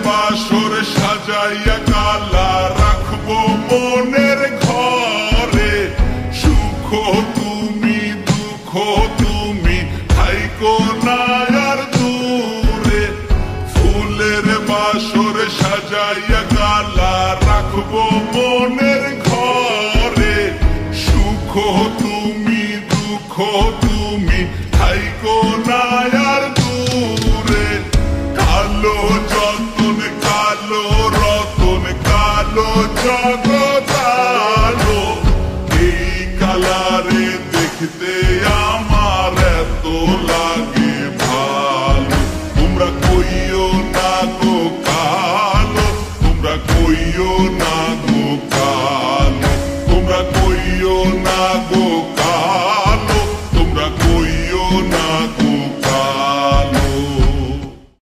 বাসর সাজাইয়া কালা রাখবো মনের ঘরে। সুখ তুমি দুঃখ তুমি থাইকো না আর দূরে। ফুলের বাসর সাজাইয়া কালা রাখবো মনের ঘরে। সুখ তুমি দুঃখ তুমি থাইকো না আর দূরে। কালো যতন কালো রতন কালো জগৎ আলো, এই কালারে দেখতে আমার এত লাগে ভালো। তোমরা কইও না গো কালো, তোমরা কইও না গো কালো, তোমরা কইও না গো কালো, তোমরা কইও না গো